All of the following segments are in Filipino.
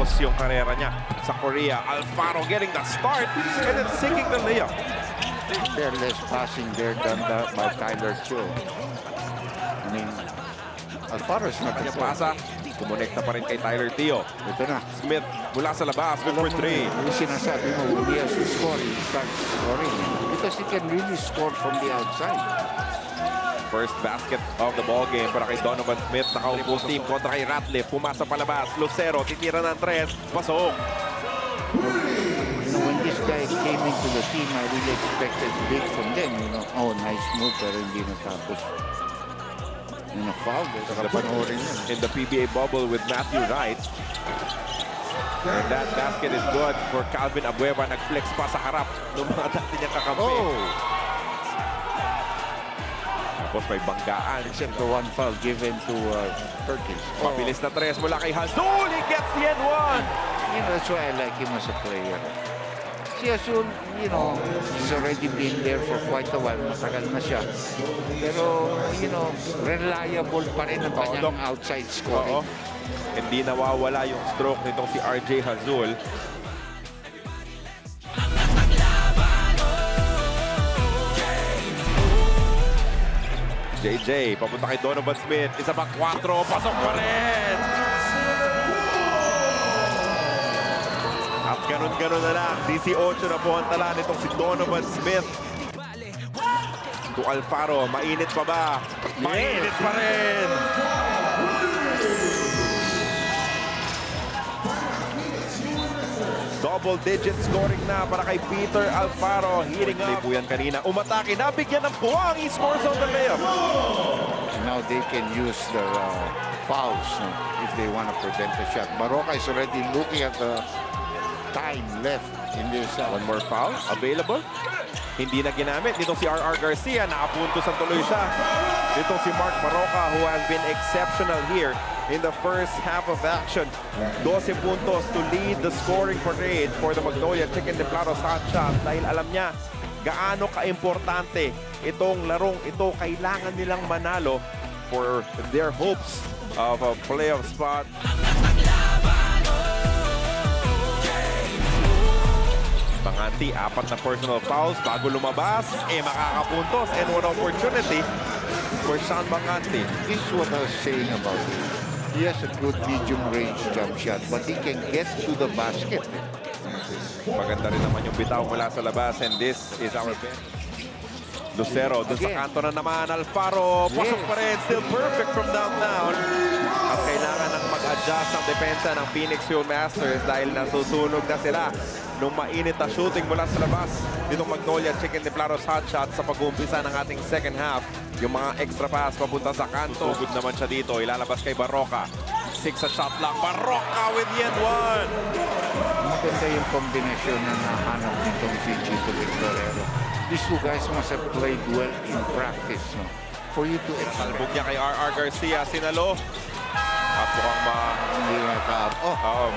Tapos yung karera niya sa Korea. Alfaro getting the start and then sinking the layup. They're less passing there than by Tyler Cho. I mean, Alfaro is not the Pasa. Kumonekta pa rin kay Tyler Teo. Ito na. Smith mula sa labas. Good for 3. Yung sinasabi mo, when he has to score, he starts scoring. Because he can really score from the outside. First basket of the ball game para kay Donovan Smith. Nakaupo team kontra kay Ratliff. Pumasa palabas. Lucero, titira ng 3. Pasok. When this guy came into the team, I really expected big from them. Oh, nice move, pero hindi natapos. Foul. In the PBA bubble with Matthew Wright. And that basket is good for Calvin Abueva. Nag-flex pa sa harap ng mga dati niyang kakampi. Oh! Tapos may banggaan. Except the one foul given to Perkins. Mabilis na 3 mula kay Hazul. He gets the N1. That's why I like him as a player. Si Azul, he's already been there for quite a while. Matagal na siya. Pero, reliable pa rin ang kanyang outside scoring. Hindi nawawala yung stroke nitong si RJ Hazul. JJ, papunta kay Donovan Smith. Isa pa 4, pasok pa rin! At ganun-ganun na lang. 18 na po ang tala nitong si Donovan Smith. To Alfaro, mainit pa ba? Mainit pa rin! Double-digit scoring na para kay Peter Alfaro. Hitting up. Po yan kanina. Umatake. Nabigyan ng puwang. He scores on the layup. Now they can use their fouls if they want to prevent the shot. Baroka is already looking at the time left in this. One more foul available. Hindi na ginamit. Dito si RR Garcia. Nakapuntos ang tuloy siya. Dito si Mark Baroka who has been exceptional here in the first half of action. 12 puntos to lead the scoring parade for the Magnolia Chicken Templados Hotshots dahil alam niya gaano ka-importante itong larong ito. Kailangan nilang manalo for their hopes of a playoff spot. Banganti, 4 na personal fouls bago lumabas. Makakapuntos and one opportunity for Sean Banganti. This is what I was saying about him. He has a good medium-range jump shot, but he can get to the basket. Maganda rin naman yung bitaw mula sa labas, and this is our bench. Lucero, dun sa kanto na naman, Alfaro, pasok pa rin, still perfect from downtown. At kailangan ng mag-adjust ang depensa ng Phoenix Fuelmasters dahil nasusunog na sila nung mainit na shooting mula sa labas. Ditong Magnolia Chicken Templados Hotshots sa pag-uumpisa ng ating second half. Yung mga extra pass papunta sa kanto. Good naman siya dito, ilalabas kay Baroka. 6 sa shot lang, Baroka with the N1. Maganda yung kombinasyon na nahanap nitong si Chito Victorero. These two guys must have played well in practice, for you to expect. Talbog niya kay RR Garcia, sinalo. At mukhang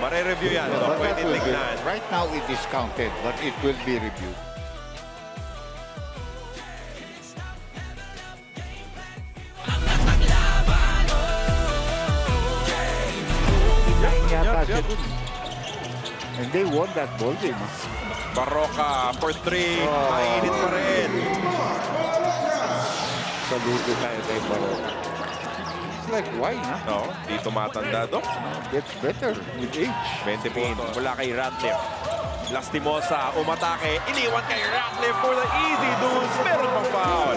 mare-review yan. Pwede tignan. Right now it is counted, but it will be reviewed. And they won that ball game. Baroka for 3. Mainit pa rin. Saludo tayo kay Baroka. It's like wine, ha? No, di tumatanda do. Gets better with age. 20 puntos mula kay Ratliff. Lastimosa, umatake. Iniwan kay Ratliff for the easy duels. Meron pang foul.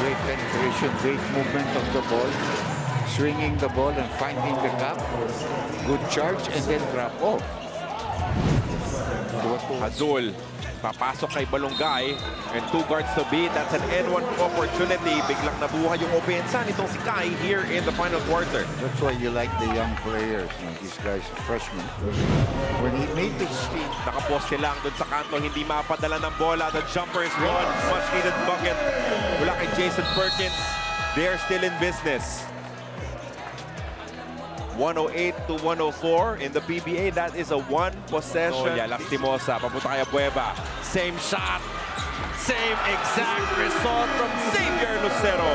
Great penetration, great movement of the ball. Swinging the ball and finding the gap. Good charge and then drop off. Hazul, papasok kay Balongay. And 2 guards to beat. That's an N1 opportunity. Biglang nabuhay yung opensa nitong si Kai here in the final quarter. That's why you like the young players. These guys are freshmen. When he made the speed, nakaposte lang doon sa kanto. Hindi mapadala ng bola. The jumper is gone. Much needed bucket. Mula kay Jason Perkins. They're still in business. 108 to 104 in the PBA. That is a 1 possession. Lastimosa, papunta kay Abueva. Same shot. Same exact result from Xavier Lucero.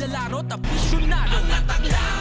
lalaro at afisyonado. Angat ang laban.